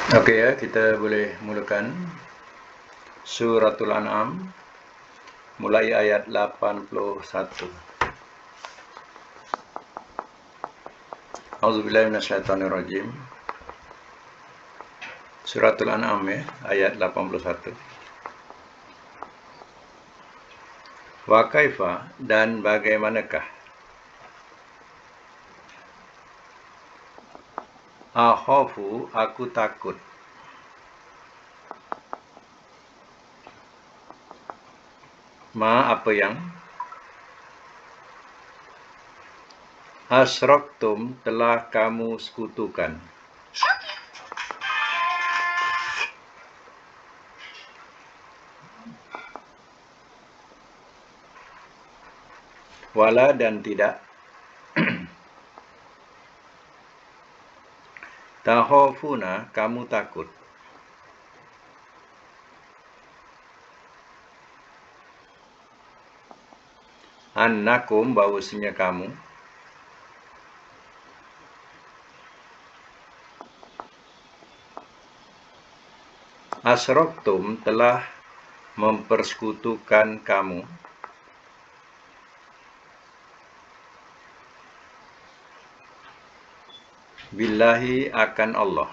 Oke ya, kita boleh mulakan Suratul An'am mulai ayat 81. A'udzubillahi minasyaitonirrajim. Suratul An'am ya, ayat 81. Wa kaifa, dan bagaimanakah, akhafu, aku takut, ma, apa yang, asyraktum, telah kamu sekutukan, wala, dan tidak, takhafuna, kamu takut, annakum, bahwasanya kamu, asyraktum, telah mempersekutukan kamu, billahi, akan Allah,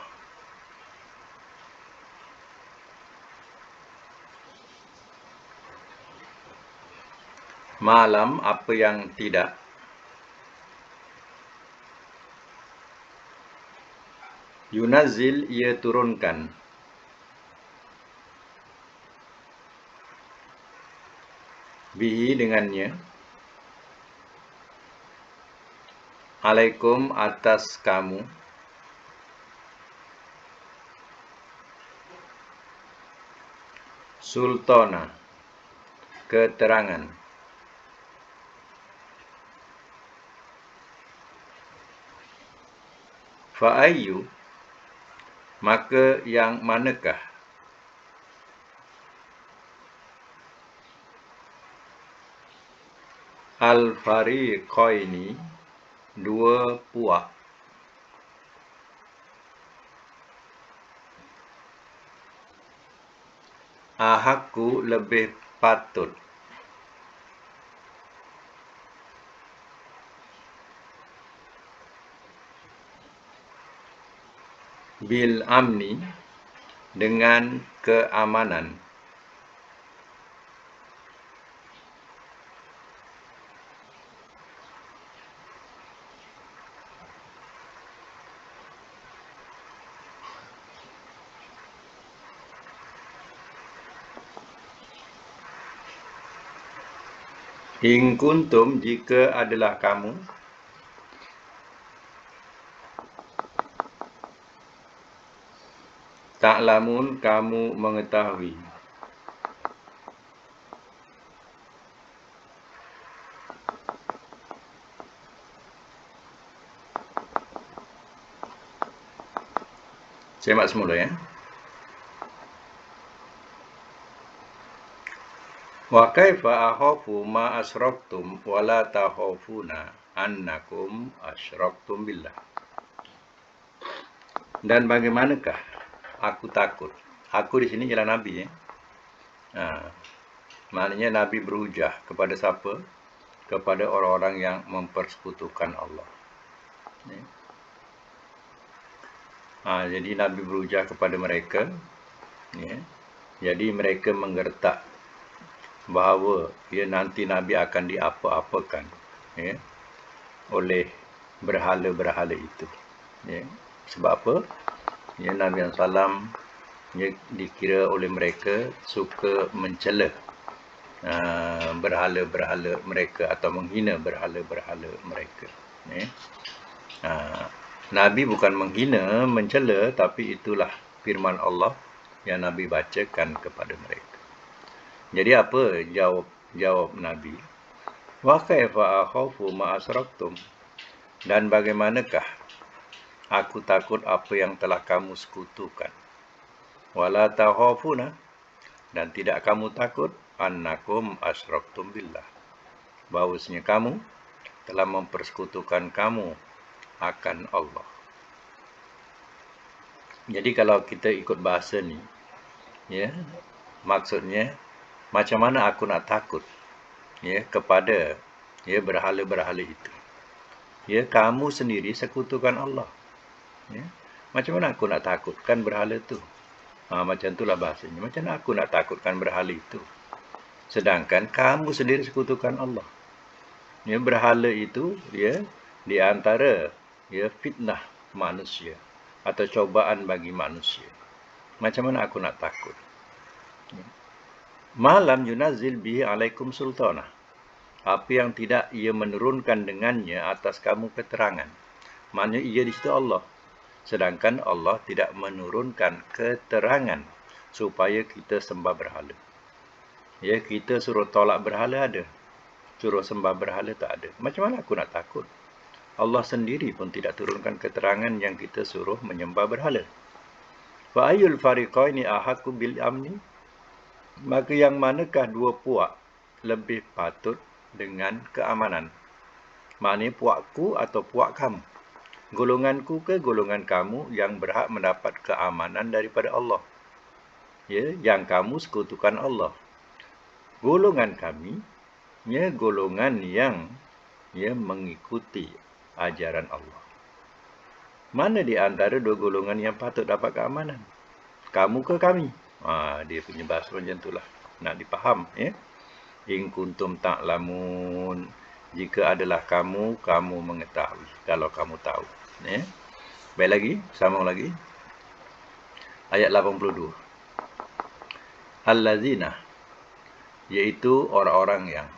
malam, apa yang tidak, yunazil, ia turunkan, bihi, dengannya, alaikum, atas kamu, sultana, keterangan, fa'ayyu, maka yang manakah, al-fariqaini, dua puak, ahakku, lebih patut, bil amni, dengan keamanan, in kuntum, jika adalah kamu, ta'lamun, kamu mengetahui, semak semula ya. Wa kaifa akhafu ma asyraktum wa la takhafuna annakum asyraktum billah. Dan bagaimanakah aku takut? Aku di sini ialah Nabi ya. Maknanya Nabi berhujah kepada siapa? Kepada orang-orang yang mempersekutukan Allah. Jadi Nabi berhujah kepada mereka. Ya. Jadi mereka menggertak bahawa nanti Nabi akan diapa-apakan oleh berhala-berhala itu. Sebab apa? Nabi SAW dikira oleh mereka suka mencela berhala-berhala mereka atau menghina berhala-berhala mereka. Nabi bukan menghina, mencela, tapi itulah firman Allah yang Nabi bacakan kepada mereka. Jadi apa jawab Nabi? Wa kaifa akhafu ma asyraktum, dan bagaimanakah aku takut apa yang telah kamu sekutukan. Wala takhafuna, dan tidak kamu takut, annakum asyraktum billah, bahwasanya kamu telah mempersekutukan kamu akan Allah. Jadi kalau kita ikut bahasa ni, ya, maksudnya macam mana aku nak takut, ya, kepada, ya, berhala-berhala itu. Ya, kamu sendiri sekutukan Allah. Ya. Macam mana aku nak takutkan berhala tu? Macam itulah bahasanya. Macam mana aku nak takutkan berhala itu? Sedangkan kamu sendiri sekutukan Allah. Ya, berhala itu, ya, di antara, ya, fitnah manusia atau cobaan bagi manusia. Macam mana aku nak takut? Ya. Malam yunazil bihi alaikum sultanah. Apa yang tidak ia menurunkan dengannya atas kamu keterangan. Maknanya ia di situ Allah. Sedangkan Allah tidak menurunkan keterangan supaya kita sembah berhala. Ya, kita suruh tolak berhala ada. Suruh sembah berhala tak ada. Macam mana aku nak takut? Allah sendiri pun tidak turunkan keterangan yang kita suruh menyembah berhala. Fa ayyul fariqaini ahaqqu bil amni? Maka yang manakah dua puak lebih patut dengan keamanan? Maknanya puakku atau puak kamu? Golonganku ke golongan kamu yang berhak mendapat keamanan daripada Allah? Ya, yang kamu sekutukan Allah. Golongan kami, ya, golongan yang, ya, mengikuti ajaran Allah. Mana di antara dua golongan yang patut dapat keamanan? Kamu ke kami? Dia punya bahasa macam itulah. Nak dipaham, ya. In kuntum ta'lamun. Jika adalah kamu, kamu mengetahui. Kalau kamu tahu, ya. Baik lagi, sambung lagi. Ayat 82. Allazina, iaitu orang-orang yang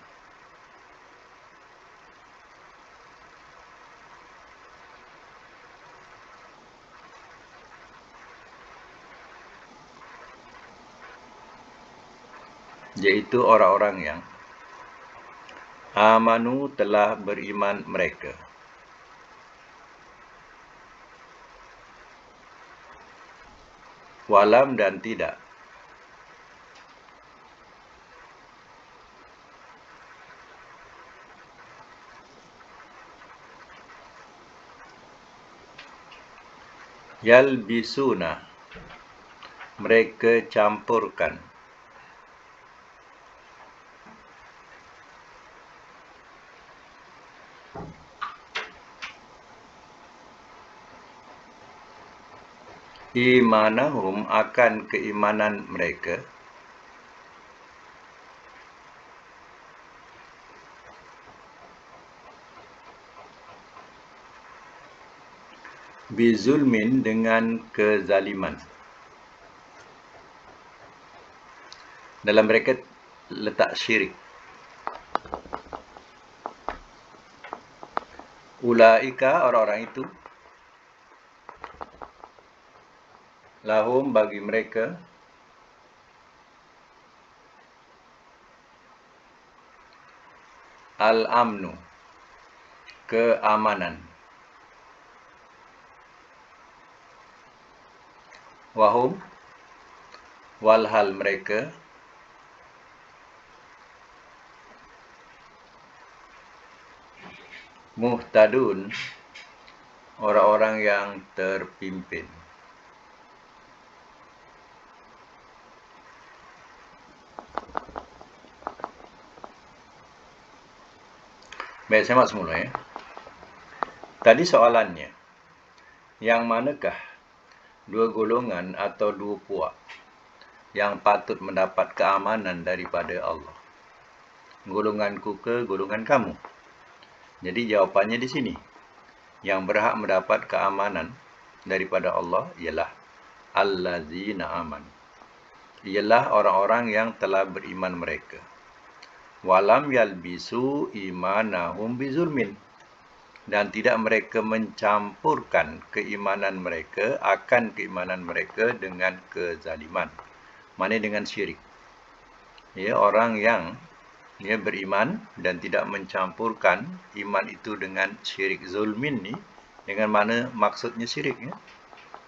amanu telah beriman mereka. Walam dan tidak. Yalbisuna, mereka campurkan. Imanahum, akan keimanan mereka. Bizulmin, dengan kezaliman. Dalam bracket letak syirik. Ulaika, orang-orang itu, lahum, bagi mereka, al-amnu, keamanan. Wahum, walhal mereka, muhtadun, orang-orang yang terpimpin. Baik, saya mak semula, ya. Tadi soalannya, yang manakah dua golongan atau dua puak yang patut mendapat keamanan daripada Allah? Golonganku ke golongan kamu? Jadi jawapannya di sini. Yang berhak mendapat keamanan daripada Allah ialah allazina aman. Ialah orang-orang yang telah beriman mereka. Walam yalbisu imanahum bizulmin. Dan tidak mereka mencampurkan keimanan mereka akan keimanan mereka dengan kezaliman. Maksudnya dengan syirik. Ya, orang yang, ya, beriman dan tidak mencampurkan iman itu dengan syirik. Zulmin ni dengan mana maksudnya syirik, ya.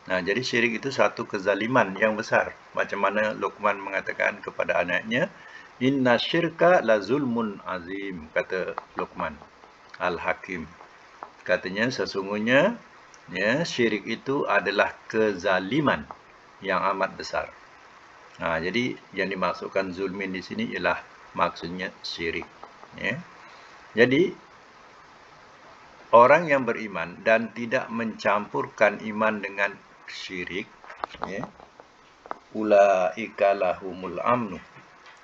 Jadi syirik itu satu kezaliman yang besar. Macam mana Luqman mengatakan kepada anaknya, inna syirka la zulmun azim, kata Luqman Al-Hakim. Katanya sesungguhnya, Ya, syirik itu adalah kezaliman yang amat besar. Jadi yang dimaksudkan zulmin di sini ialah maksudnya syirik. Ya. Jadi orang yang beriman dan tidak mencampurkan iman dengan syirik, ya, ulaika lahumul amnu.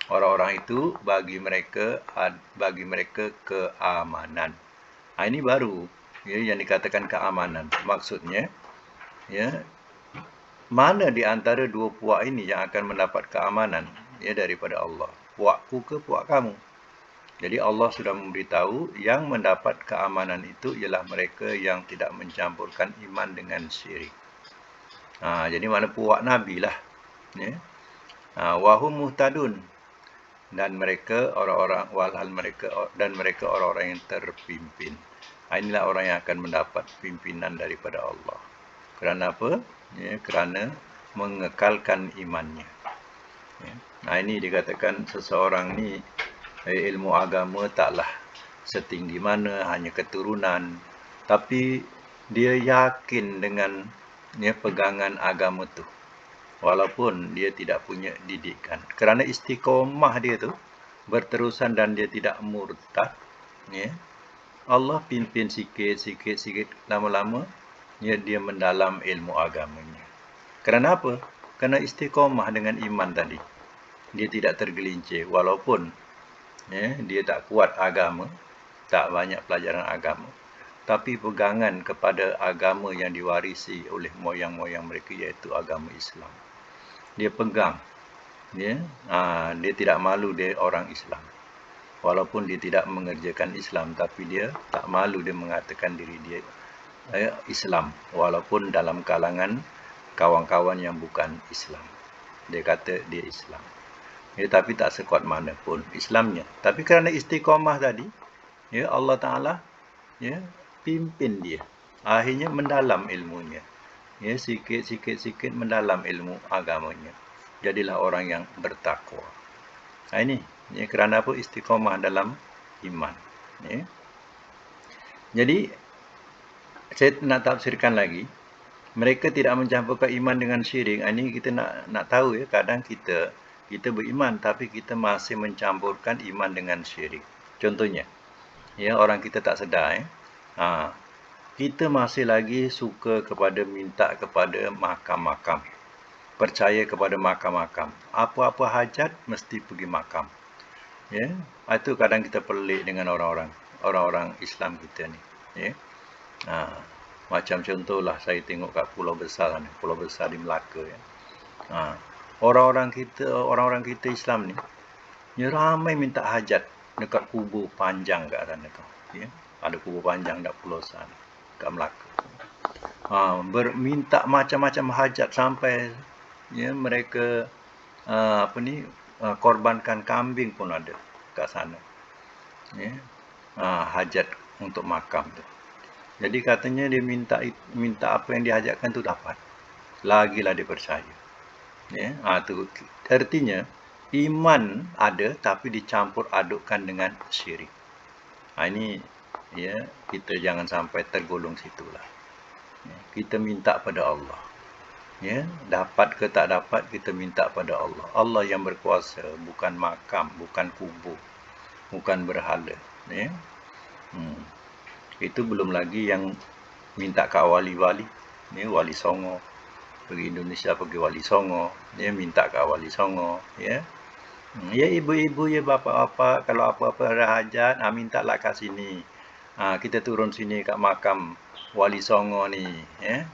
Orang-orang itu bagi mereka keamanan. Ini baru, ya, yang dikatakan keamanan. Maksudnya, ya, mana di antara dua puak ini yang akan mendapat keamanan, ya, daripada Allah? Puakku ke puak kamu? Jadi Allah sudah memberitahu yang mendapat keamanan itu ialah mereka yang tidak mencampurkan iman dengan syirik. Jadi mana puak Nabi lah, ya. Wahum muhtadun, dan mereka orang-orang walhal mereka orang-orang yang terpimpin. Inilah orang yang akan mendapat pimpinan daripada Allah. Kerana apa? Ya, kerana mengekalkan imannya. Ya. Ini dikatakan seseorang ni ilmu agama taklah setinggi mana, hanya keturunan, tapi dia yakin dengan, ya, pegangan agama tu, walaupun dia tidak punya didikan. Kerana istiqomah dia tu berterusan dan dia tidak murtad, ya, Allah pimpin sikit, lama-lama, ya, dia mendalam ilmu agamanya. Kerana apa? Kerana istiqomah dengan iman tadi. Dia tidak tergelincir, walaupun, ya, dia tak kuat agama, tak banyak pelajaran agama, tapi pegangan kepada agama yang diwarisi oleh moyang-moyang mereka, iaitu agama Islam. Dia pegang, ya. Dia tidak malu dia orang Islam. Walaupun dia tidak mengerjakan Islam, tapi dia tak malu dia mengatakan diri dia Islam, walaupun dalam kalangan kawan-kawan yang bukan Islam. Dia kata dia Islam. Ya, tapi tak sekuat mana pun Islamnya. Tapi kerana istiqamah tadi, ya, Allah Ta'ala, ya, pimpin dia. Akhirnya mendalam ilmunya. Ya, sikit mendalam ilmu agamanya. Jadilah orang yang bertakwa. Ini, ya, kerana apa? Istiqamah dalam iman. Ya. Jadi, saya nak tafsirkan lagi. Mereka tidak mencampurkan iman dengan syirik. Ini kita nak tahu, ya, kadang kita beriman tapi kita masih mencampurkan iman dengan syirik. Contohnya, ya, orang kita tak sedar, ya. Kita masih lagi suka minta kepada makam-makam. Percaya kepada makam-makam. Apa-apa hajat mesti pergi makam. Ya, itu kadang kita pelik dengan orang-orang Islam kita ni. Ya. Macam contohlah saya tengok kat Pulau Besar ni, Pulau Besar di Melaka, ya. Orang-orang kita Islam ni, ya, ramai minta hajat dekat kubur panjang kat sana tu. Ya. Ada kubur panjang dekat Pulau Besar kat Melaka. Berminta macam-macam hajat sampai, ya, mereka korbankan kambing pun ada kat sana. Ya. Hajat untuk makam tu. Jadi katanya dia minta apa yang dihajatkan tu dapat. Lagilah dia percaya. Ya, tu artinya iman ada tapi dicampur adukkan dengan syirik. Ini, ya, kita jangan sampai tergolong situlah. Ya, kita minta pada Allah. Ya, dapat ke tak dapat kita minta pada Allah. Allah yang berkuasa, bukan makam, bukan kubur, bukan berhala. Ya. Itu belum lagi yang minta ke wali-wali, ya, Wali Songo. Pergi Indonesia pergi Wali Songo, ya, minta ke Wali Songo, ya. Ya, ibu-ibu, ya, bapa-bapa, kalau apa-apa ada hajat, mintalah kat sini. Kita turun sini kat makam Wali Songo ni, ya.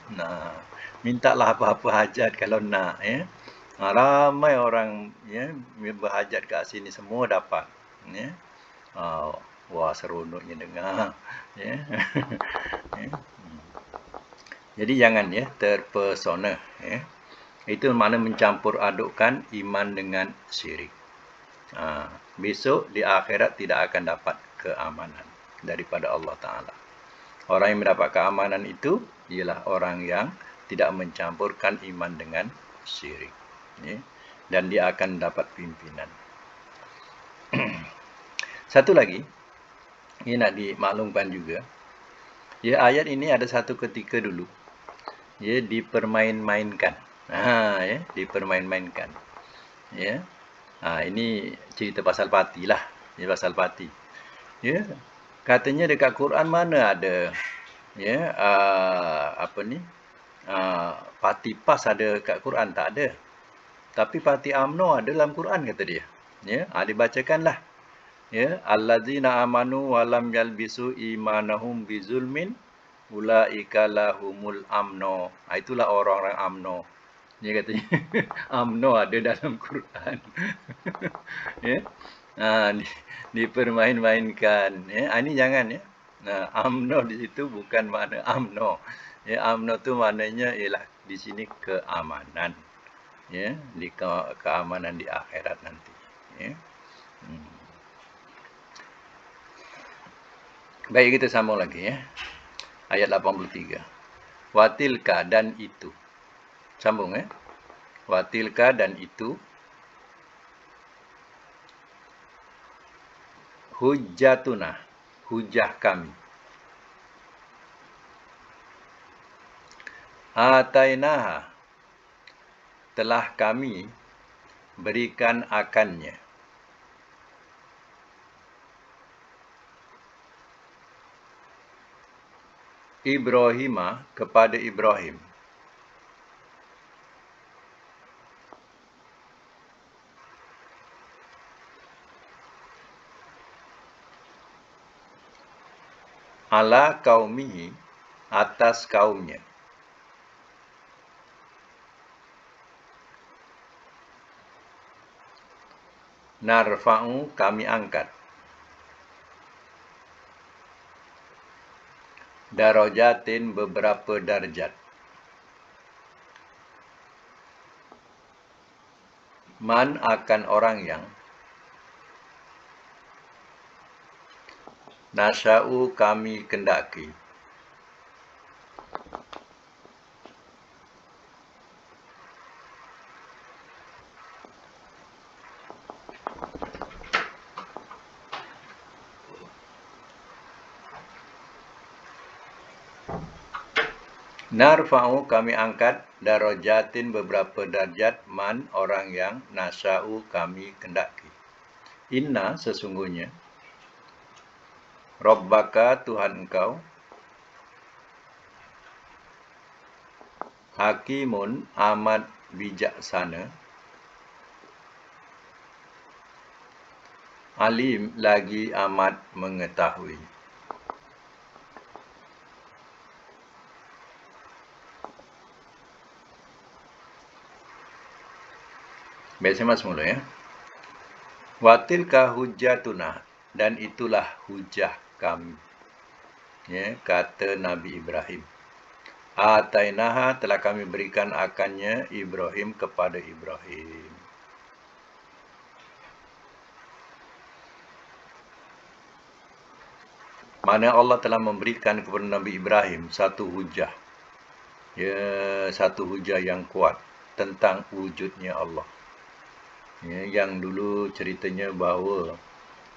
Mintalah apa-apa hajat kalau nak, ya. Ramai orang, ya, berhajat kat sini, semua dapat, ya. Wah, seronoknya dengar, ya. Ya. Jadi jangan, ya, terpesona, ya. Itu makna mencampur adukkan iman dengan syirik. Besok di akhirat tidak akan dapat keamanan daripada Allah Ta'ala. Orang yang mendapat keamanan itu ialah orang yang tidak mencampurkan iman dengan syirik, ya. Dan dia akan dapat pimpinan. Satu lagi, ini nak dimaklumkan juga. Ya, ayat ini ada satu ketika dulu, ya dipermain-mainkan. Ya, dipermain-mainkan. Ya. Ini cerita pasal pati lah. Ini pasal pati. Ya. Katanya dekat Quran mana ada ya apa ni? Pati pas ada kat Quran, tak ada. Tapi pati amno ada dalam Quran kata dia. Ya, dibacakanlah. Ya, allazina amanu wa lam yalbisu imanahum bizulmin ulaika lahumul amno. Itulah orang-orang amno. Dia katanya amno ada dalam Quran. Ya. Dipermain-mainkan. Ya, ini jangan ya. Amno di situ bukan makna amno. Ya, amno tu maknanya ialah di sini keamanan. Ya, di keamanan di akhirat nanti. Ya. Baik, kita sambung lagi ya. Ayat 83. Watilka dan itu. Sambung ya. Watilka dan itu. Hujjatuna. Hujah kami. Atainaha. Telah kami berikan akannya. Ibrahima kepada Ibrahim. Ala kaumihi atas kaumnya. Narfa'u kami angkat. Darajatin beberapa darjat. Man akan orang yang nasya'u kami kendaki. Narfa'u kami angkat darajatin beberapa darjat man orang yang nasya'u kami kendaki. Inna sesungguhnya Rabbaka Tuhan engkau Hakimun amat bijaksana Alim lagi amat mengetahui. Baik, saya masuk mula ya. Watilka hujjatuna dan itulah hujah kami. Ya, kata Nabi Ibrahim. Atainaha telah kami berikan akannya Ibrahim kepada Ibrahim. Mana Allah telah memberikan kepada Nabi Ibrahim satu hujah. Ya, satu hujah yang kuat tentang wujudnya Allah. Ya, yang dulu ceritanya bahawa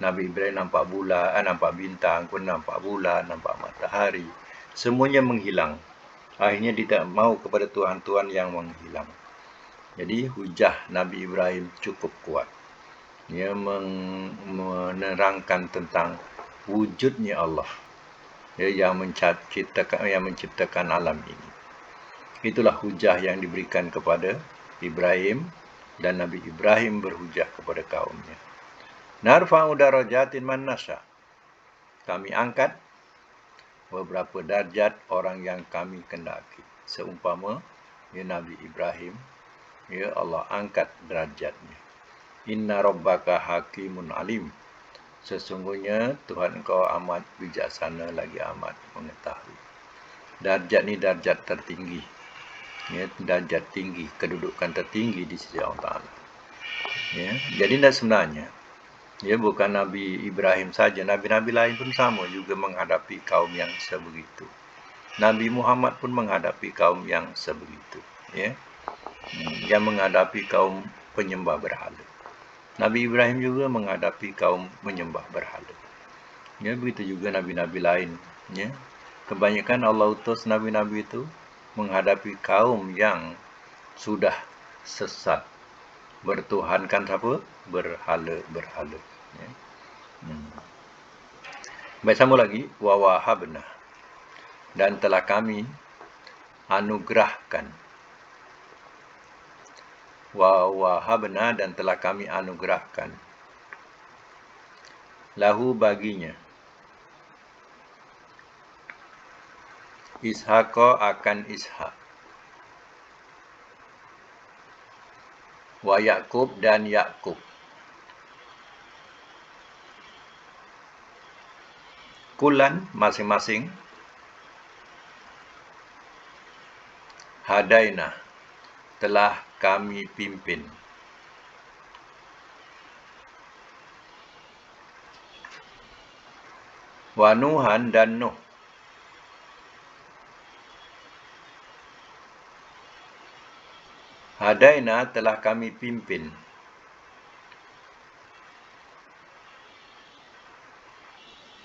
Nabi Ibrahim nampak bulan, nampak bintang, pun nampak bulan, nampak matahari. Semuanya menghilang. Akhirnya dia tak mau kepada Tuhan-Tuhan yang menghilang. Jadi hujah Nabi Ibrahim cukup kuat. Dia menerangkan tentang wujudnya Allah. Ya, yang menciptakan alam ini. Itulah hujah yang diberikan kepada Ibrahim dan Nabi Ibrahim berhujah kepada kaumnya. Narfa'u darajatin man nasya. Kami angkat beberapa darjat orang yang kami kendaki. Seumpama ya Nabi Ibrahim, ya Allah angkat derajatnya. Inna rabbaka hakimun alim. Sesungguhnya Tuhan engkau amat bijaksana lagi amat mengetahui. Darjat ni darjat tertinggi. Ya, darjat tinggi, kedudukan tertinggi di sisi Allah Ta'ala. Ya, jadi sebenarnya ya bukan Nabi Ibrahim saja, nabi-nabi lain pun sama juga menghadapi kaum yang sebegitu. Nabi Muhammad pun menghadapi kaum yang sebegitu, ya. Yang menghadapi kaum penyembah berhala. Nabi Ibrahim juga menghadapi kaum menyembah berhala. Ya, begitu juga nabi-nabi lain, ya. Kebanyakan Allah utus nabi-nabi itu menghadapi kaum yang sudah sesat, bertuhankan siapa? Berhala-berhala. Ya. Baik, sambung lagi. Wa wahabna, dan telah kami anugerahkan. Wa wahabna, dan telah kami anugerahkan. Lahu, baginya. Ishaqa, akan Ishak. Wa Yaqub, dan Yaqub. Kulan, masing-masing. Hadaina, telah kami pimpin. Wa Nuhan, dan Nuh. Hadaina, telah kami pimpin.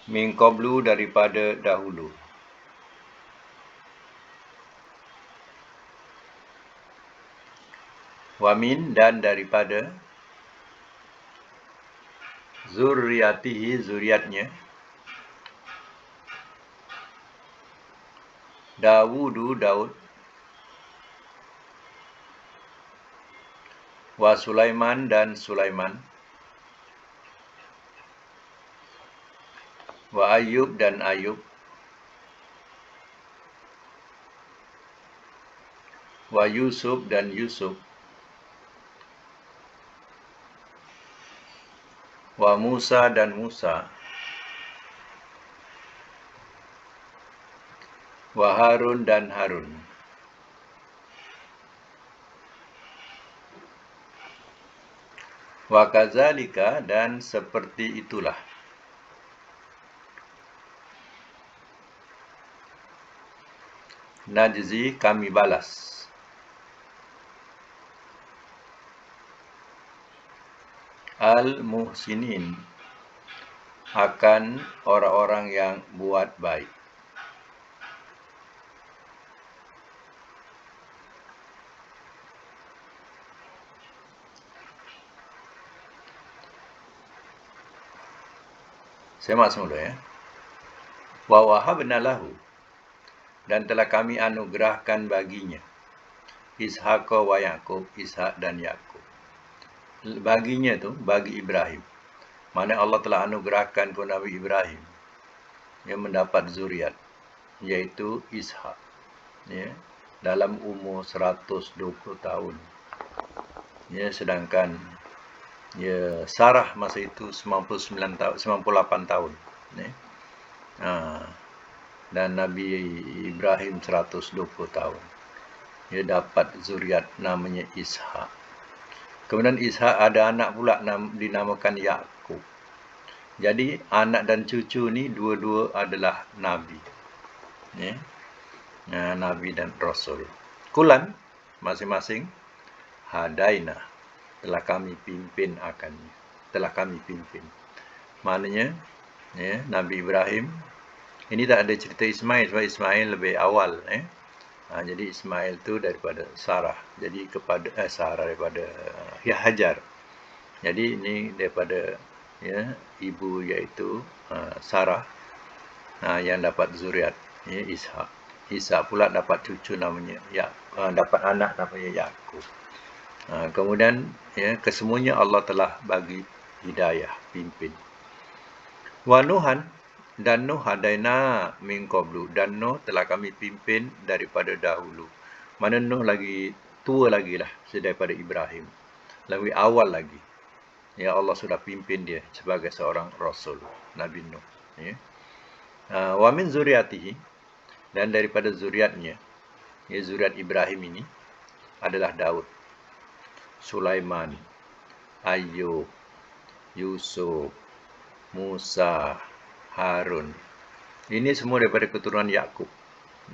Min qablu, daripada dahulu. Wa min, dan daripada. Zurriyatihi, zuriatnya. Dawudu, Daud. Wa Sulaiman, dan Sulaiman. Wa Ayub, dan Ayub. Wa Yusuf, dan Yusuf. Wa Musa, dan Musa. Wa Harun, dan Harun. Wa kadzalika, dan seperti itulah. Najzi, kami balas. Al-muhsinin, akan orang-orang yang buat baik. Saya maksud dulu ya. Wa wahabna lahu, dan telah kami anugerahkan baginya. Ishaqa wa Yaqub, Ishak dan Yaqub. Baginya tu, bagi Ibrahim. Mana Allah telah anugerahkan kepada Nabi Ibrahim yang mendapat zuriat, yaitu Ishak. Ya, dalam umur 120 tahun. Ya, sedangkan ya, Sarah masa itu 99 tahun, 98 tahun. Ya. Dan Nabi Ibrahim 120 tahun. Dia dapat zuriat namanya Ishak. Kemudian Ishak ada anak pula dinamakan Yaqub. Jadi anak dan cucu ni dua-dua adalah Nabi. Ya. Nabi dan Rasul. Kulan, masing-masing. Hadaina, telah kami pimpin akannya. Telah kami pimpin. Maknanya, ya, Nabi Ibrahim, ini tak ada cerita Ismail, sebab Ismail lebih awal. Jadi Ismail tu daripada Sarah. Jadi kepada Sarah daripada Hajar. Jadi ini daripada ya, ibu iaitu Sarah yang dapat zuriat, ya, Ishak. Ishak pula dapat cucu namanya dapat anak namanya Yaqub. Kemudian ya, kesemuanya Allah telah bagi hidayah, pimpin. Wa Nuhan, dan Nuh hadaina min qablu, dan Nuh telah kami pimpin daripada dahulu. Mana Nuh lagi tua lagi lah daripada Ibrahim, lebih awal lagi. Ya, Allah sudah pimpin dia sebagai seorang Rasul, Nabi Nuh. Ya. Wa min zuriatihi, dan daripada zuriatnya, ya, zuriat Ibrahim ini adalah Daud, Sulaiman, Ayub, Yusuf, Musa, Harun. Ini semua daripada keturunan Yaqub.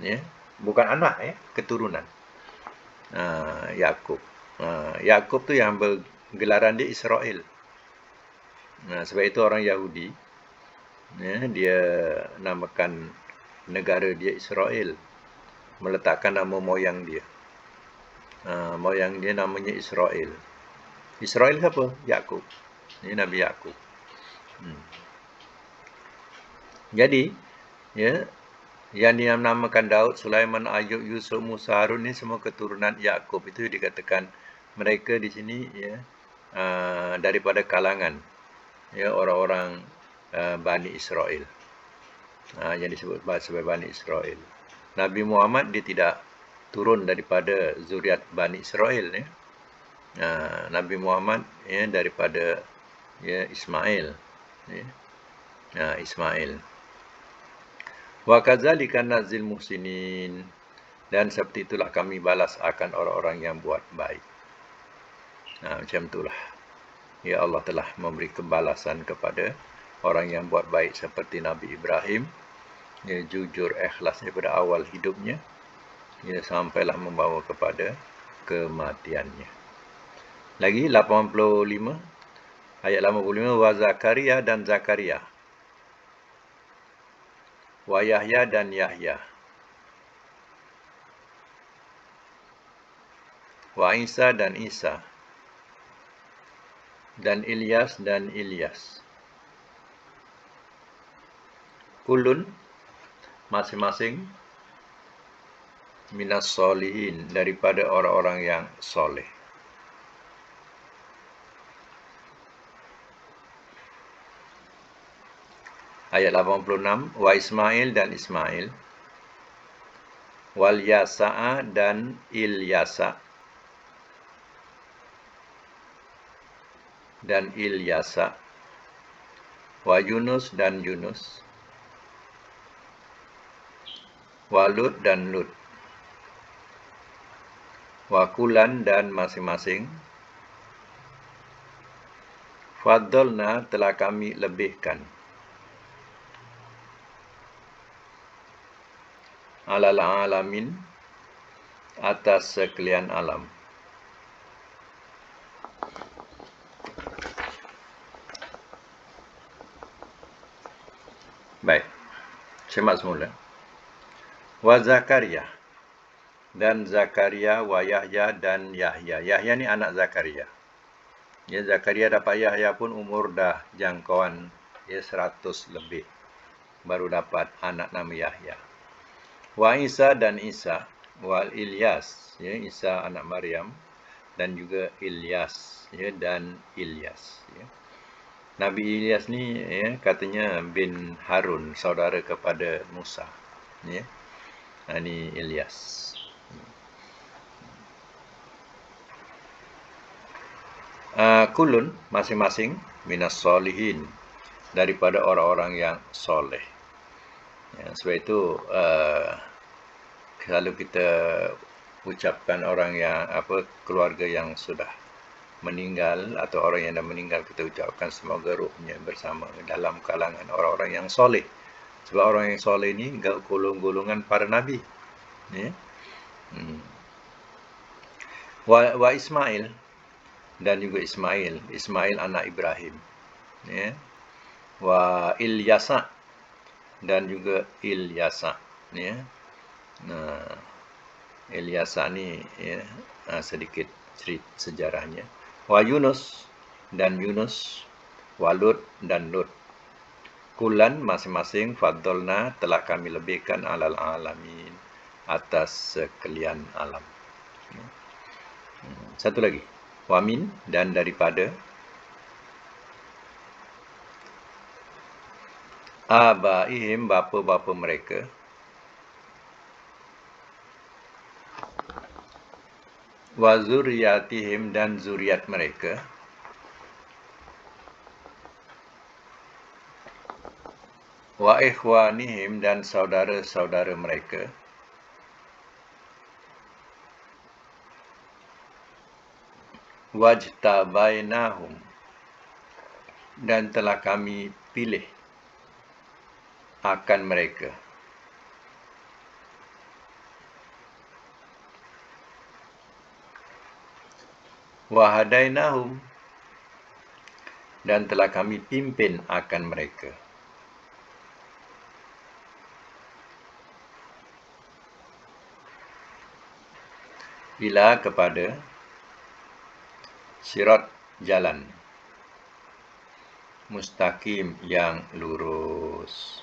Ya. Bukan anak, ya, keturunan. Yaqub. Yaqub tu yang bergelaran dia Israel. Sebab itu orang Yahudi, ya, dia namakan negara dia Israel. meletakkan nama moyang dia. Moyang dia namanya Israel. Israel siapa? Yakub. Ini Nabi Yakub. Jadi, ya, yang dinamakan Daud, Sulaiman, Ayub, Yusuf, Musa, Harun ni semua keturunan Yakub. Itu dikatakan mereka di sini ya daripada kalangan ya orang-orang Bani Israel. Yang disebut sebagai Bani Israel. Nabi Muhammad dia tidak turun daripada zuriat Bani Israel ya. Nabi Muhammad ya daripada ya Ismail ya. Ismail. Wa kadzalika nazil muhsinin, dan seperti itulah kami balas akan orang-orang yang buat baik. Macam itulah. Ya, Allah telah memberi kebalasan kepada orang yang buat baik seperti Nabi Ibrahim. Ya, jujur ikhlas daripada awal hidupnya. Ya, sampailah membawa kepada kematiannya. Lagi 85 ayat 85, wa Zakaria dan Zakaria. Wa Yahya dan Yahya. Wa Isa dan Isa. Dan Ilyas dan Ilyas. Kulun masing-masing minas solihin, daripada orang-orang yang soleh. Ayat 86, wa Ismail dan Ismail, wal Yasa'a dan Ilyasa, dan Ilyasa, wa Yunus dan Yunus, wa Lut dan Lut, wa Kulan dan masing-masing, faddalna telah kami lebihkan, alal alamin atas sekalian alam. Baik, semak semula. Wa Zakaria dan Zakaria, wa Yahya dan Yahya. Yahya ni anak Zakaria. Ya, Zakaria dapat Yahya pun umur dah jangkauan ya 100 lebih baru dapat anak nama Yahya. Wa Isa dan Isa, wal Ilyas, ya, Isa anak Maryam, dan juga Ilyas, ya, dan Ilyas, ya. Nabi Ilyas ni ya, katanya bin Harun, saudara kepada Musa, ya. Ini Ilyas. Kulun masing-masing minas solihin, daripada orang-orang yang soleh. Ya, sebab itu selalu kita ucapkan orang yang keluarga yang sudah meninggal atau orang yang dah meninggal, kita ucapkan semoga rohnya bersama dalam kalangan orang-orang yang soleh. Sebab orang yang soleh ni golongan para nabi. Ya. Wa Ismail dan juga Ismail. Ismail anak Ibrahim. Ya. Wa Ilyasa dan juga Ilyasa, ya. Ilyasa ni ya, sedikit cerita sejarahnya. Wa Yunus dan Yunus, wa Lut dan Lut. Kulan masing-masing faddalna telah kami lebihkan alal alamin atas sekalian alam. Satu lagi. Wa min dan daripada abaihim bapa-bapa mereka, wa zuriyatihim dan zuriat mereka, wa ikhwanihim dan saudara-saudara mereka, wajtabainahum dan telah kami pilih akan mereka, wahadainahum dan telah kami pimpin akan mereka, ila kepada sirat jalan mustaqim yang lurus.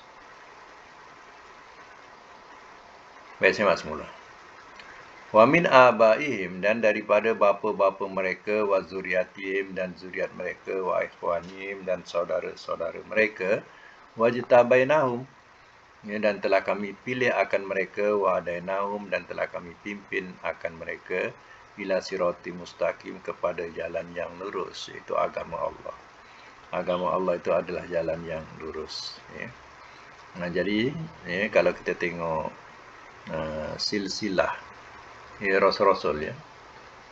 Baik, saya mak semula. Wa min abaihim, dan daripada bapa-bapa mereka, wa zuriatihim, dan zuriat mereka, wa ikhwanihim, dan saudara-saudara mereka, wajtabainahum, dan telah kami pilih akan mereka, wa adainahum, dan telah kami pimpin akan mereka, ila sirati mustaqim, kepada jalan yang lurus, iaitu agama Allah. Agama Allah itu adalah jalan yang lurus. Nah, jadi kalau kita tengok silsilah Rasul-Rasul,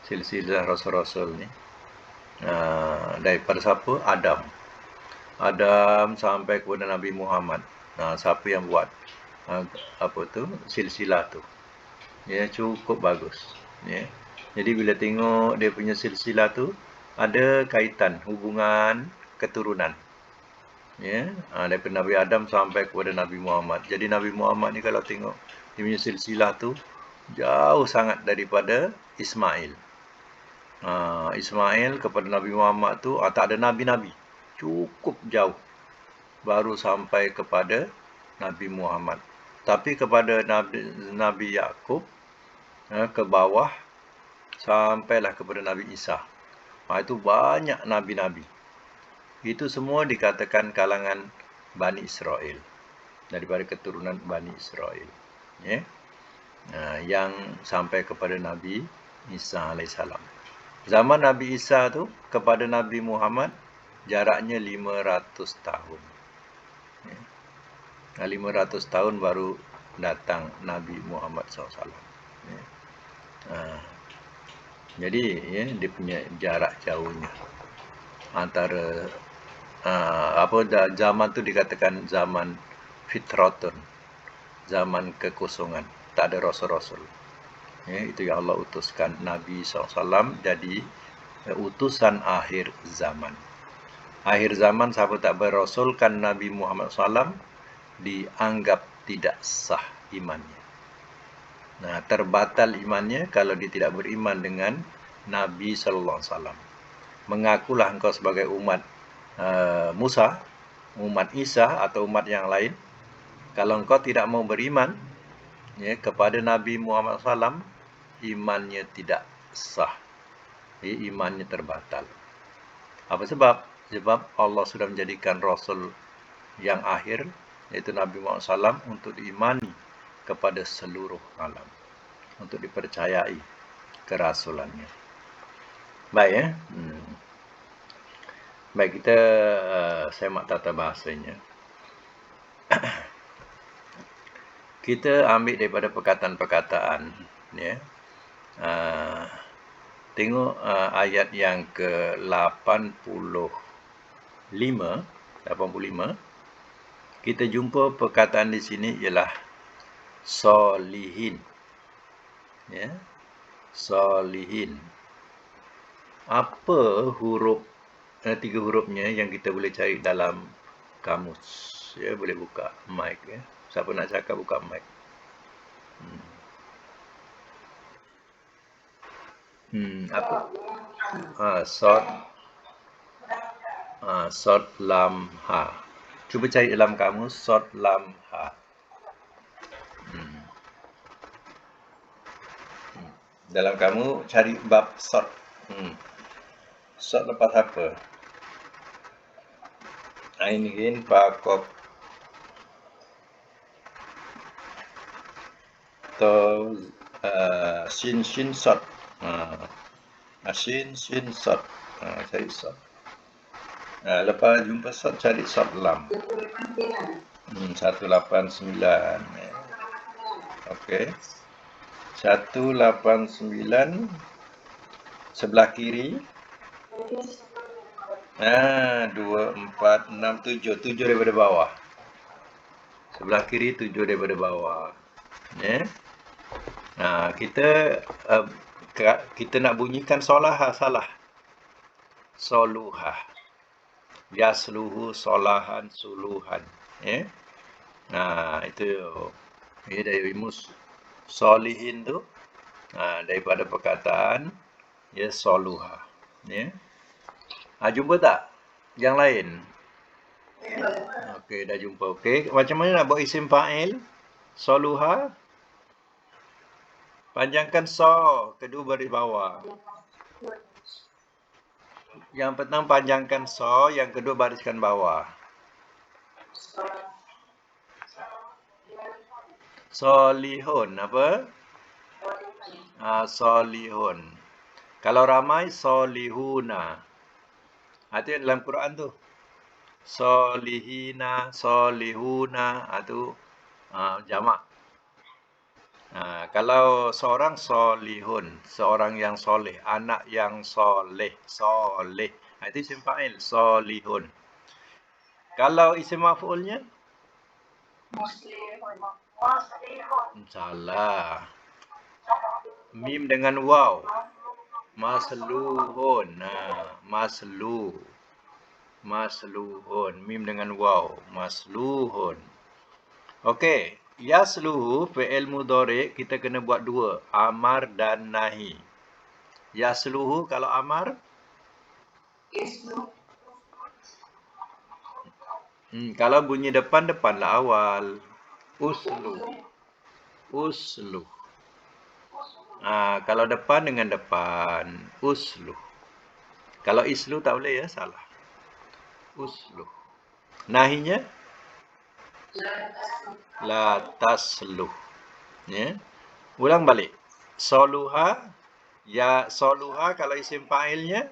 silsilah Rasul-Rasul ni, daripada siapa? Adam sampai kepada Nabi Muhammad. Siapa yang buat silsilah tu? Cukup bagus. Jadi bila tengok dia punya silsilah tu, ada kaitan hubungan keturunan. Daripada Nabi Adam sampai kepada Nabi Muhammad. Jadi Nabi Muhammad ni kalau tengok dia punya silsilah tu jauh sangat daripada Ismail. Ismail kepada Nabi Muhammad tu tak ada nabi-nabi. Cukup jauh. Baru sampai kepada Nabi Muhammad. Tapi kepada Nabi Yakub ke bawah sampailah kepada Nabi Isa. Itu banyak nabi-nabi. Itu semua dikatakan kalangan Bani Israel. Daripada keturunan Bani Israel. Yang sampai kepada Nabi Isa AS. Zaman Nabi Isa tu kepada Nabi Muhammad jaraknya 500 tahun. 500 tahun baru datang Nabi Muhammad SAW. Jadi dia punya jarak jauhnya antara zaman tu dikatakan zaman fitratun, zaman kekosongan, tak ada rasul-rasul. Itu yang Allah utuskan Nabi SAW jadi utusan akhir zaman. Akhir zaman siapa tak berasulkan Nabi Muhammad SAW dianggap tidak sah imannya. Terbatal imannya kalau dia tidak beriman dengan Nabi SAW. Mengakulah engkau sebagai umat Musa, umat Isa atau umat yang lain. Kalau engkau tidak mau beriman kepada Nabi Muhammad SAW, imannya tidak sah. Imannya terbatal. Apa sebab? Sebab Allah sudah menjadikan Rasul yang akhir, iaitu Nabi Muhammad SAW, untuk diimani kepada seluruh alam. Untuk dipercayai kerasulannya. Baik, Baik, kita semak tata bahasanya. Kita ambil daripada perkataan-perkataan. Tengok ayat yang ke-85. Kita jumpa perkataan di sini ialah solihin. Solihin. Apa huruf, 3 hurufnya yang kita boleh cari dalam kamus? Boleh buka mic. Siapa nak cakap, buka mic. Apa? Sod lam ha. Cuba cari dalam kamus sod lam ha. Dalam kamu cari bab sod. Sod lepas apa? Ainin pakop atau shin sod. Shin sod. Cari sod. Lepas jumpa sod, cari sod lam. 189. Okey. 189 sebelah kiri. 2, 4, 6, 7. 7 daripada bawah. Sebelah kiri 7 daripada bawah. Kita nak bunyikan solaha salah. Soluha. Yasluhu solahan suluhan. Itu dari mus solihin tu Daripada perkataan ya soluha. Ya. Jumpa tak? Yang lain? Okey, dah jumpa. Okey, macam mana nak buat isim fa'il? Soluha. Panjangkan kedua baris bawah. Yang pertama panjangkan yang kedua bariskan bawah. Solihun apa? Solihun. Kalau ramai solihuna. Itu dalam Quran tu. Solihina, solihuna, itu jamak. Kalau seorang solihun, seorang yang soleh, anak yang soleh, soleh. Itu isim fa'il, solihun. Kalau isim maf'ulnya? Salah. Mim dengan waw. Masluhun. Masluhun. Mim dengan waw. Masluhun. Okey. Yasluhu fi'il mudhari' kita kena buat dua. Amar dan nahi. Yasluhu kalau amar? Kalau bunyi depanlah awal. Uslu. Kalau depan dengan depan. Uslu. Kalau islu tak boleh ya, salah. Uslu. Nahinya? La taslu. Ya. Ulang balik. Soluha. Ya, soluha kalau isim fa'ilnya?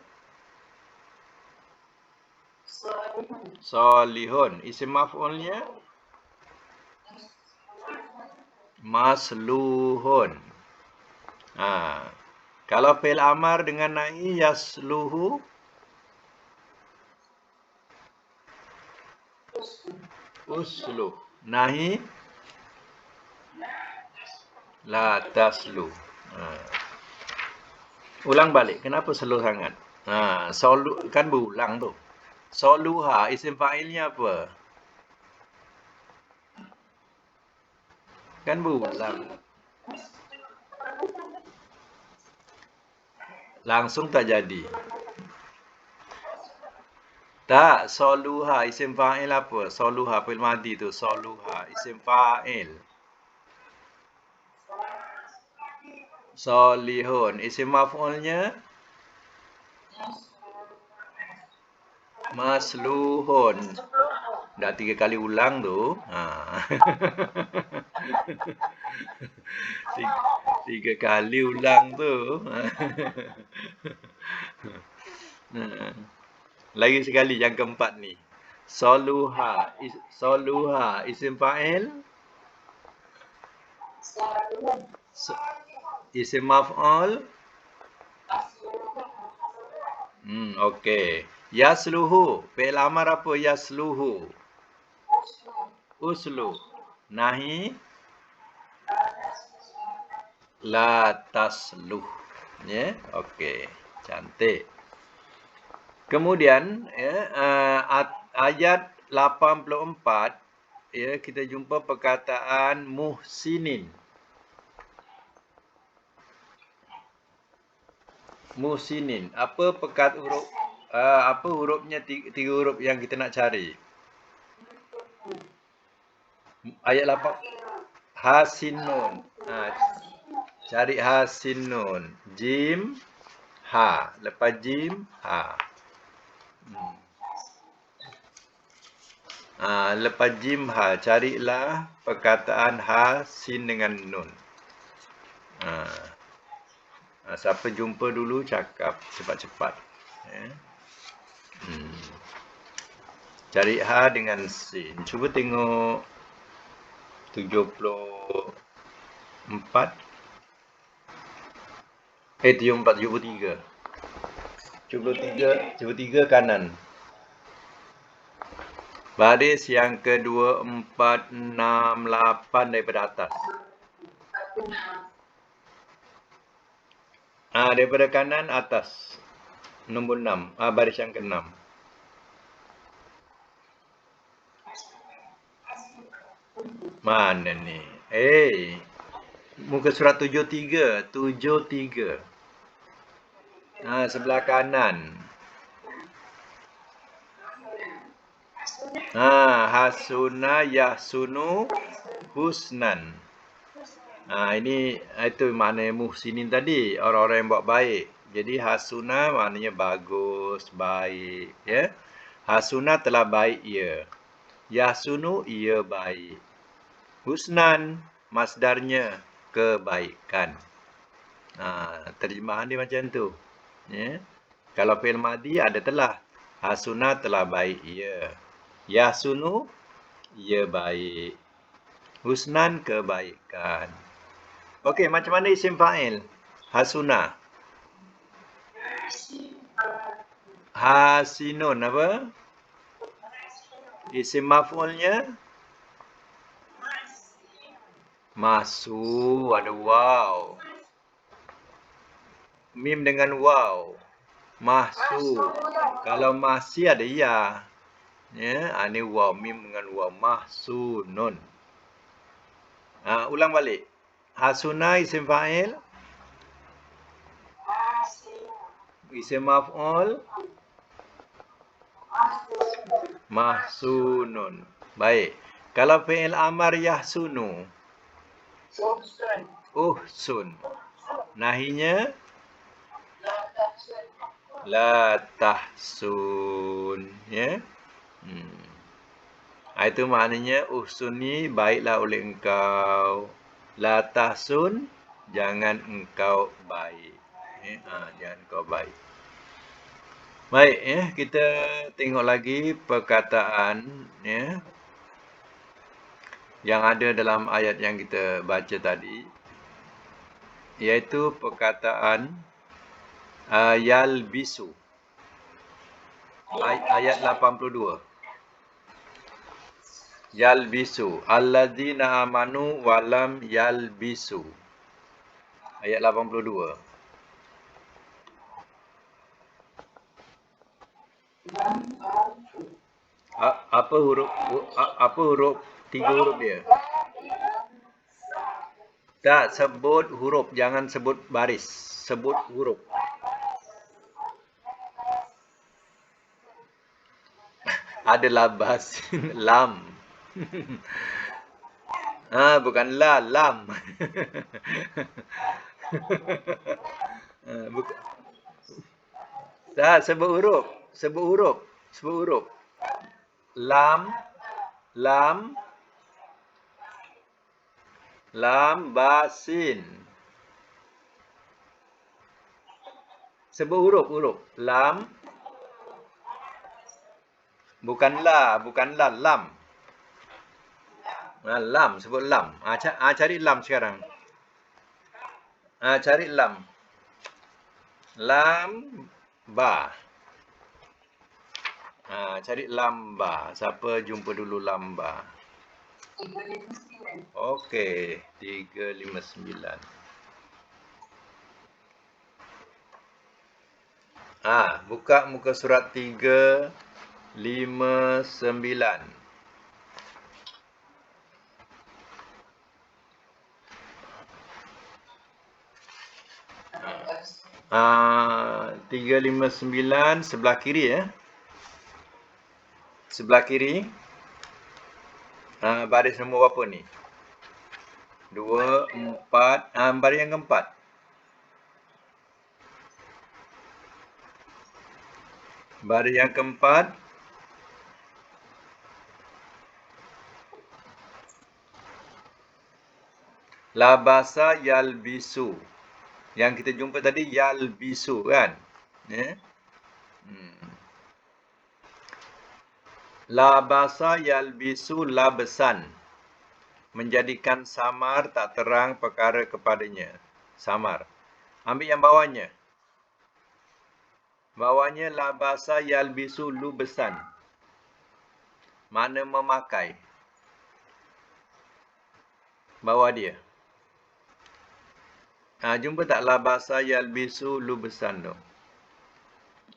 Solihun. Isim maf'ulnya? Masluhun. Kalau fi'il amar dengan nahi yasluhu? Uslu. Nahi? La taslu. Ulang balik. Kenapa slow sangat? Kan berulang tu. Soluha, isim fa'ilnya apa? Kan berulang. Langsung tak jadi. Tak, soluha, isim fa'il apa? Soluha, fi'il madhi tu. Soluha, isim fa'il. Solihun, isim maf'ulnya? Masluhun. Dah 3 kali ulang tu. 3 kali ulang tu. Lagi sekali yang keempat ni. Soluha, isim fa'il? Isim maf'ul? Okey. Yasluhu, fi'il amar apa yasluhu? Uslu. Nahi? La tasluh. Ya, okey. Cantik. Kemudian ayat 84 kita jumpa perkataan muhsinin. Muhsinin. Apa huruf? Apa hurufnya? Tiga huruf yang kita nak cari. Ayat 8. Hasinun. Cari hasinun. Jim, ha. Lepas jim, ha. Lepas jim, ha. Carilah perkataan ha, sin dengan nun. Siapa jumpa dulu cakap cepat-cepat. Cari ha dengan sin. Cuba tengok 74. 73. 73 kanan. Baris yang kedua, 4, 6, 8 daripada atas. Daripada kanan atas. Nombor 6. Baris yang ke-6. Mana ni? Muka surat 73. 73. Sebelah kanan. Hasuna yahsunu husnan. Ini itu makna muhsinin tadi, orang-orang yang buat baik. Jadi hasuna maknanya bagus, baik, ya. Hasuna telah baik ia. Yahsunu ia baik. Husnan masdarnya kebaikan. Terjemahan dia macam tu. Ya. Kalau fi'il madi ada telah. Hasuna telah baik ia. Yahsunu ia baik. Husnan kebaikan. Okey, macam mana isim fa'il? Hasuna. Hasinun apa? Isim maf'ulnya? Masu, ada waw. Mim dengan waw. Mahsu. Kalau masih ada ya. Ya, ini waw, mim dengan waw. Mahsunun. Ulang balik. Hasuna isim fa'il. Isim maf'ul. Mahsunun. Baik. Kalau fi'il amar yahsunu. Uhsun. Nahinya la tahsun. Ya. Itu maknanya uhsuni baiklah oleh engkau. La tahsun jangan engkau baik. Jangan engkau baik. Baik, kita tengok lagi perkataan yang ada dalam ayat yang kita baca tadi, iaitu perkataan yalbisu. Ayat 82. Yalbisu. Alladzina amanu walam yalbisu. Ayat 82. Apa huruf 3 huruf dia? Tak, sebut huruf, jangan sebut baris. Sebut huruf. Adalah basin lam. Bukan la, lam. Bukan. Tak, sebut huruf. Sebut huruf. Sebut huruf. Lam. Lam basin. Sebut huruf. Lam. Bukan la, lam. Lam, sebut lam. Cari lam sekarang. Cari lam. Lam ba. Cari lam ba. Siapa jumpa dulu lam ba? 359. Okey, 359. Buka muka surat 359. 359 sebelah kiri ya. Sebelah kiri. Baris nombor berapa ni? 2, 4. Baris yang keempat. Baris yang keempat. Labasa yalbisu. Yang kita jumpa tadi yalbisu kan? Labasa yalbisu labsan. Menjadikan samar tak terang perkara kepadanya. Samar. Ambil yang bawahnya. Bawahnya labasa yalbisu lubsan. Mana memakai. Bawah dia. Jumpa tak labasa yalbisu lubsan tu?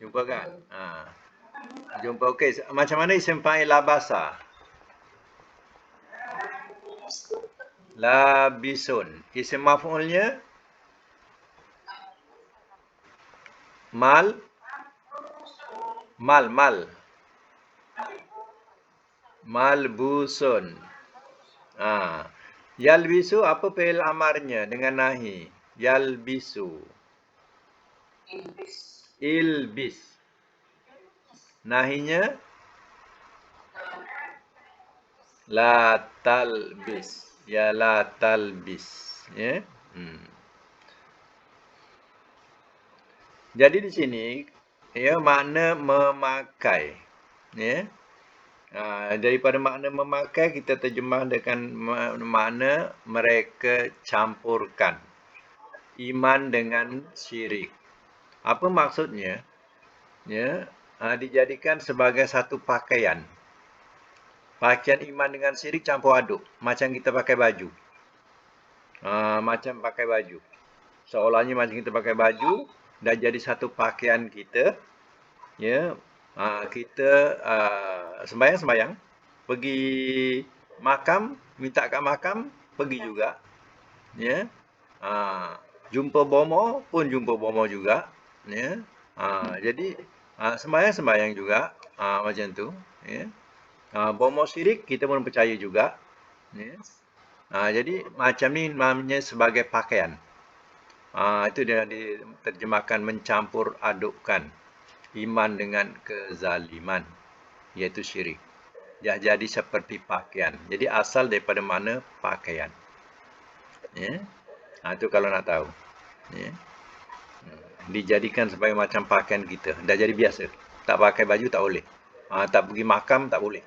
Jumpa kan? Jumpa. Okey. Macam mana isim fa'il labasa? Labisun. Isim maf'ulnya mal, mal. Malbusun. Ah. Yalbisu apa fi'il amarnya dengan nahi? Yalbisu. Ilbis. Nahinya la talbis. Ya la talbis. Ya. Hmm. Jadi di sini ya makna memakai. Ya. Daripada makna memakai kita terjemah dengan makna mereka campurkan iman dengan syirik. Apa maksudnya? Ya, dijadikan sebagai satu pakaian. Pakaian iman dengan syirik campur aduk, macam kita pakai baju. Macam pakai baju. Seolahnya macam kita pakai baju, dah jadi satu pakaian kita. Ya, kita sembahyang, pergi makam, minta kat makam, pergi juga. Ya, jumpa bomo pun jumpa bomo juga. Ya, jadi sembahyang juga, macam tu. Ya, bomo syirik kita pun percaya juga. Ya. Jadi macam ni namanya sebagai pakaian. Itu dia diterjemahkan mencampur adukkan iman dengan kezaliman, iaitu syirik. Ya, jadi seperti pakaian. Jadi asal daripada mana pakaian. Ya. Itu kalau nak tahu. Ya. Dijadikan sebagai macam pakaian kita. Dah jadi biasa. Tak pakai baju tak boleh. Tak pergi makam tak boleh.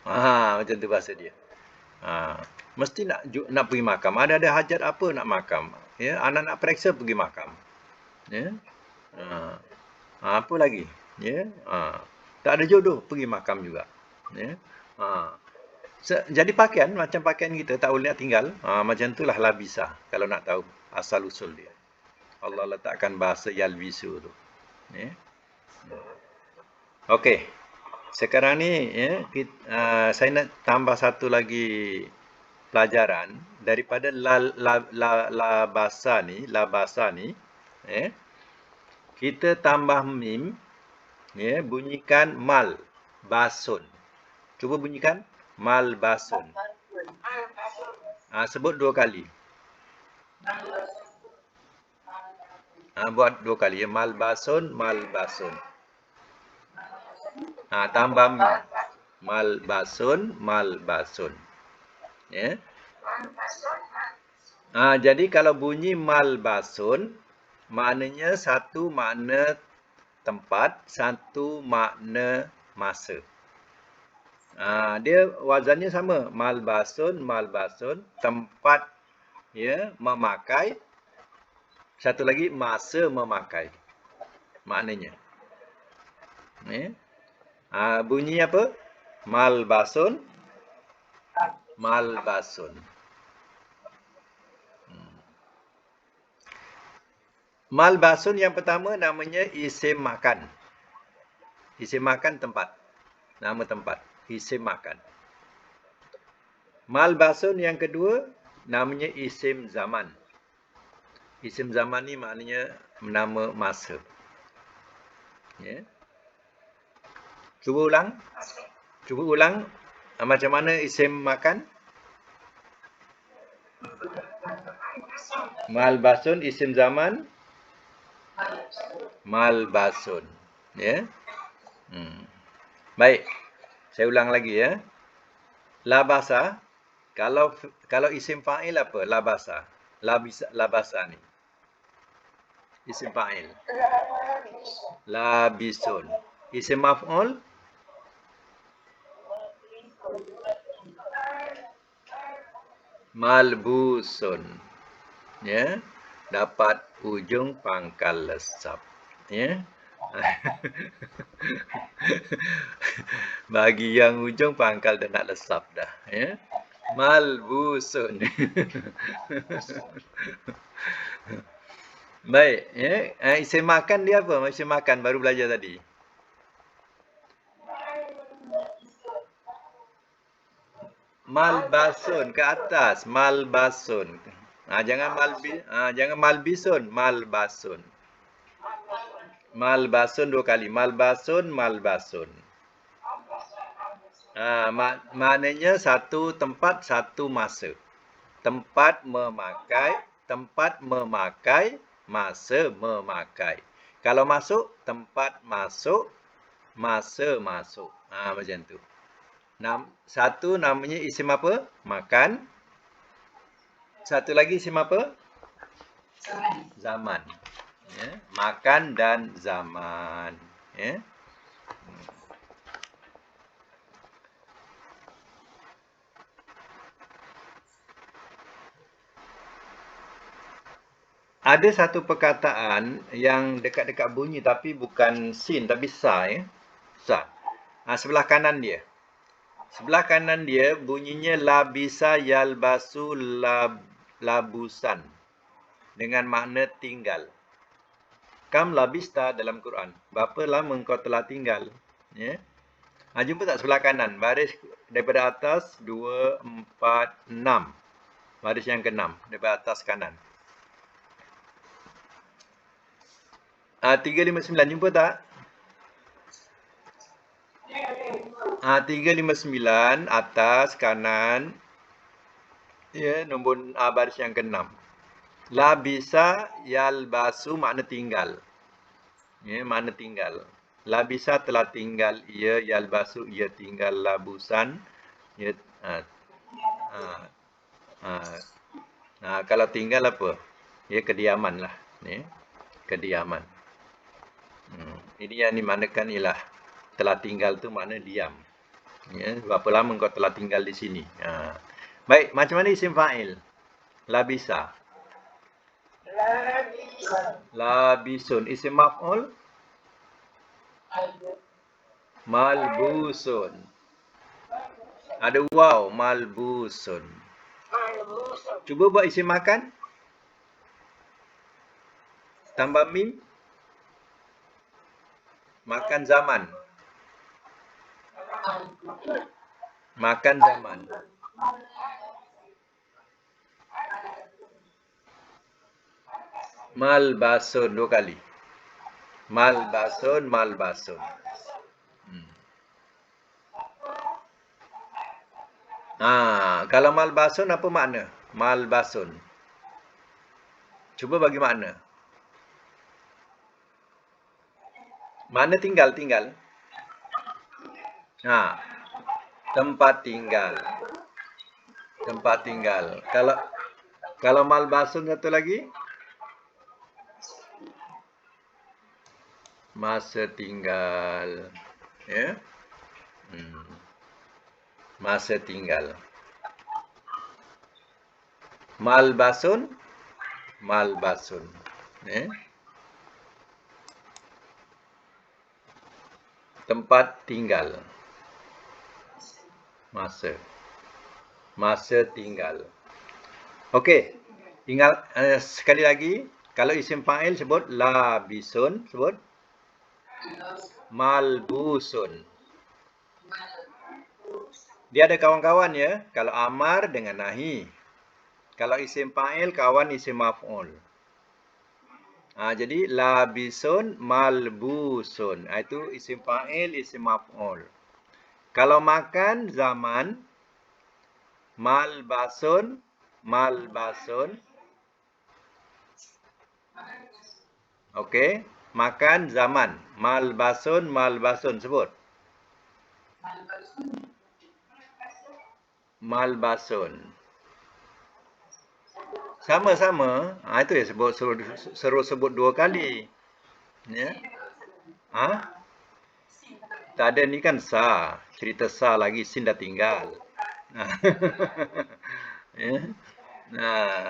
Macam tu bahasa dia. Mesti nak pergi makam. Ada hajat apa nak makam? Ya, anak nak periksa pergi makam. Ya. Apa lagi? Ya. Tak ada jodoh pergi makam juga. Ya. Jadi pakaian macam pakaian kita tak boleh nak tinggal. Macam itulah labisa kalau nak tahu asal usul dia. Allah letakkan bahasa yalbisu tu. Ya. Okey. Sekarang ni ya, saya nak tambah satu lagi pelajaran daripada labasa ni, ya. Kita tambah mim, ya, bunyikan mal basun. Cuba bunyikan mal basun. Sebut 2 kali. Buat 2 kali ya, mal basun. Tambah mim. Mal basun. Ya. Jadi kalau bunyi mal basun, maknanya satu makna tempat, satu makna masa. Dia wazannya sama, mal basun, tempat ya memakai, satu lagi masa memakai. Maknanya. Ya. Bunyi apa? Mal basun. Mal basun yang pertama namanya isim makan. Isim makan tempat. Nama tempat. Isim makan. Mal basun yang kedua namanya isim zaman. Isim zaman ni maknanya nama masa. Ya. Cuba ulang. Macam mana isim makan? Mal basun isim zaman. Mal basun. Ya. Baik. Saya ulang lagi ya. Labasa. Kalau isim fa'il apa? Labasa ni. Isim fa'il. Labisun. Isim maf'ul. Malbusun. Ya. Dapat ujung pangkal lesap. Ya. Bagi yang ujung pangkal dah nak lesap dah. Ya. Malbusun. Baik. Ya. Isim makan dia apa? Isim makan baru belajar tadi. Malbasun ke atas, malbasun. Jangan malbisun, malbasun. Malbasun dua kali, malbasun, malbasun. Maknanya satu tempat, satu masa. Tempat memakai, masa memakai. Kalau masuk, tempat masuk, masa masuk. Macam tu. Satu namanya isim apa? Makan. Satu lagi isim apa? Zaman. Ya. Makan dan zaman. Ya. Ada satu perkataan yang dekat-dekat bunyi tapi bukan sin tapi sa ya. Sa. Sebelah kanan dia. Sebelah kanan dia bunyinya labisa yalbasu labusan dengan makna tinggal. Kam labista dalam Quran. Berapa lama engkau telah tinggal? Ya. Jumpa tak sebelah kanan? Baris daripada atas 2, 4, 6. Baris yang ke-6 daripada atas kanan. 359 jumpa tak? 359 atas kanan. Ya, nombor baris yang ke-6. Labisa yalbasu makna tinggal. Ya, makna tinggal. Labisa telah tinggal ia, yalbasu ia tinggal, labusan ia kalau tinggal apa? Ya, kediaman lah. Ya, kediaman. Ini yang dimanakan ialah telah tinggal tu makna diam. Ya, berapa lama kau telah tinggal di sini? Baik, macam mana isim fa'il? Labisa. Labisun. Isim maf'ul? Malbusun. Ada waw, malbusun. Cuba buat isim makan. Tambah mim. Makan zaman. Makan zaman. Malbasun dua kali. Malbasun, malbasun. Kalau malbasun apa makna? Malbasun. Cuba bagi makna. Mana tinggal? Tempat tinggal. Tempat tinggal. Kalau malbasun satu lagi? Masa tinggal. Ya. Masa tinggal. Malbasun. Malbasun. Ya. Tempat tinggal. Masa. Masa tinggal. Okey. Ingat sekali lagi. Kalau isim fa'il sebut labisun. Sebut malbusun. Dia ada kawan-kawan ya. Kalau amar dengan nahi. Kalau isim fa'il, kawan isim maf'ul. Jadi labisun, malbusun. Itu isim fa'il, isim maf'ul. Kalau makan, zaman. Malbasun, malbasun. Okey. Makan, zaman. Malbasun, malbasun. Sebut. Malbasun. Sama-sama. Itu ya suruh sebut dua kali. Ya. Tak ada ni kan sa. Cerita sa lagi, sin dah tinggal. Ya.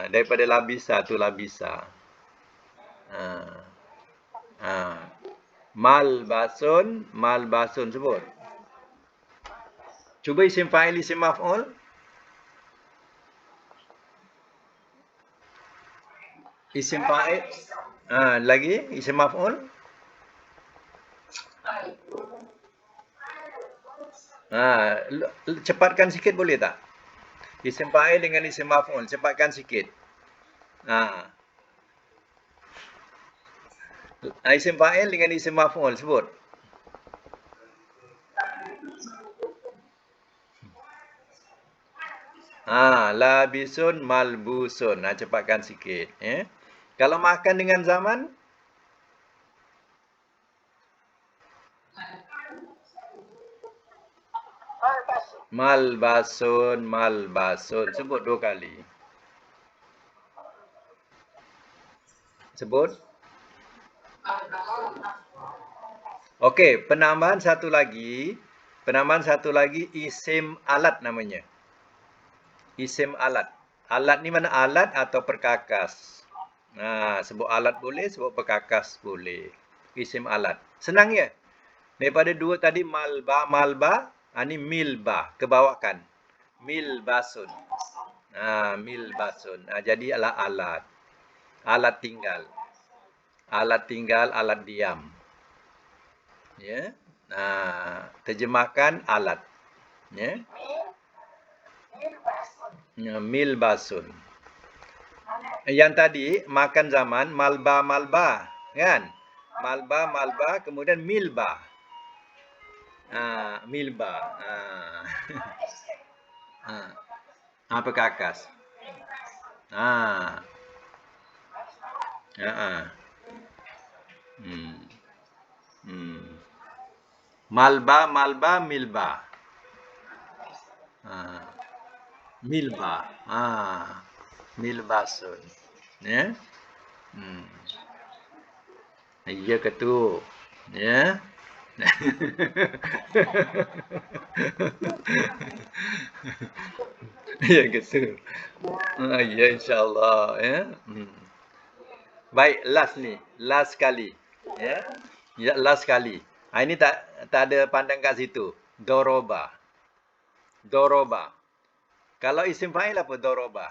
Daripada labisa tu labisa. Malbasun, malbasun sebut. Cuba isim fa'il, isim maf'ul. Isim fa'il. Lagi isim maf'ul. Cepatkan sikit boleh tak? Isim fa'il dengan isim maf'ul. Cepatkan sikit. Ha. Isim fa'il dengan isim maf'ul sebut. Labisun malbusun. Cepatkan sikit, Kalau makan dengan zaman, malbasun, malbasun. Sebut 2 kali. Sebut. Okey, penambahan satu lagi. Penambahan satu lagi isim alat namanya. Isim alat. Alat ni mana alat atau perkakas? Sebut alat boleh, sebut perkakas boleh. Isim alat. Senang ya? Daripada dua tadi malba, malba, ni milba, kebawakan. Milbasun. Milbasun. Jadi adalah alat. Alat tinggal. Alat tinggal, alat diam. Ya. Terjemahkan alat. Ya. Milbasun. Yang tadi makan zaman malba malba, kan? Malba malba kemudian milba. Milba. Perkakas. Ah. Hmm. Hmm. Malba malba milba. Milba. Milbasun. Ya. Ya ke tu? Ya. Ya ke tu? Ya insya-Allah ya. Baik, last ni. Last kali. Ya. Ya, last kali. Ini tak ada pandang kat situ. Doroba. Doroba. Kalau isim fa'il apa doroba?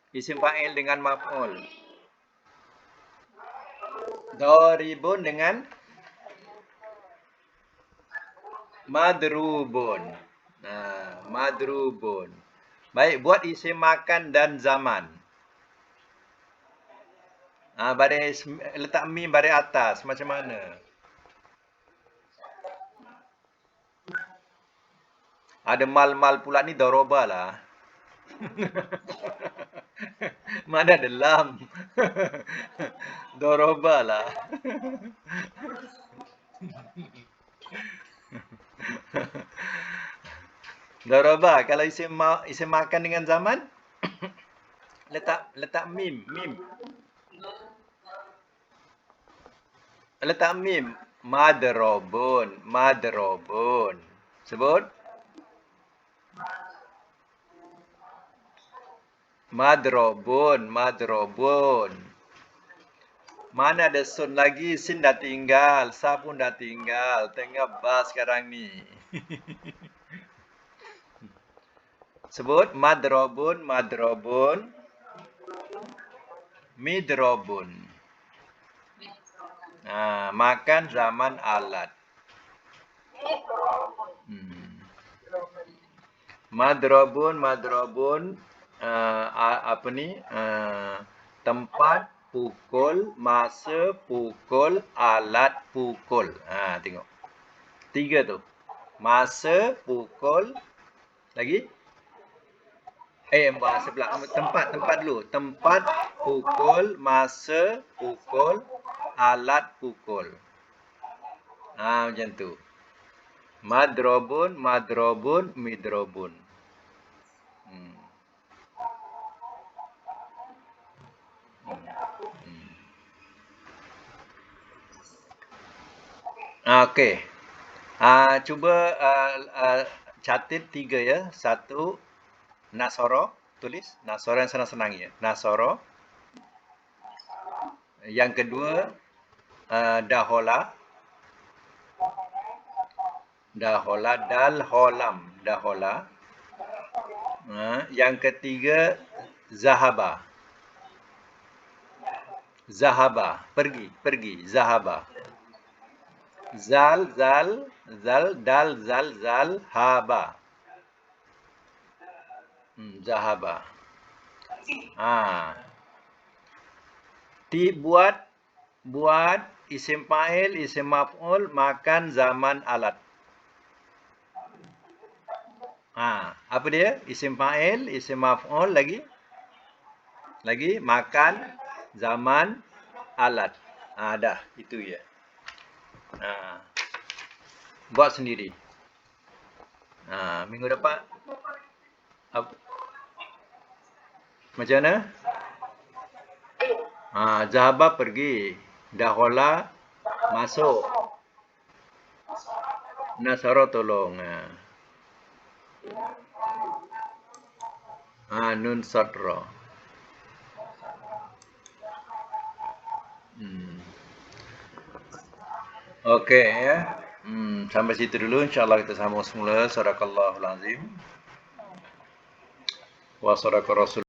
Isim fa'il dengan maf'ul. Doribun dengan madrubun. Madrubun. Baik, buat isim makan dan zaman. Baris letak mim baris atas macam mana? Ada mal-mal pula ni doroba lah. Mana ada lam? Doroba lah. Doroba kalau isim makan dengan zaman letak mim. Letak mim. Madrobun. Sebut. Madrobun. Mana ada sun lagi? Sin dah tinggal. Sa pun dah tinggal. Tengah bas sekarang ni. Sebut madrobun. Midrobun. Makan zaman alat. Madrobun. Apa ni? Tempat pukul, masa pukul, alat pukul. Tengok. 3 tu. Masa, pukul, lagi? Sebelah. Tempat dulu. Tempat, pukul, masa, pukul, alat pukul. Macam tu. Madrobun, midrobun. Okey. Cuba catat 3 ya. 1 Nasoro, tulis. Nasoro yang senang-senang ya. Nasoro. Yang kedua Dahola. Dahola. Yang ketiga Zahaba. Pergi. Zahaba. Zal, haba. Zahaba. Buat isim fa'il, isim maf'ul makan zaman alat. Apa dia? Isim fa'il, isim maf'ul lagi makan zaman alat. Dah, itu ya. Buat sendiri. Minggu depan macam mana? Zahaba pergi. Dakhala masuk. Nasara tolong. Nun sadra. Okey ya. Sampai situ dulu, insya-Allah kita sambung semula. Sadaqallahul azim. Wa sadaqa rasul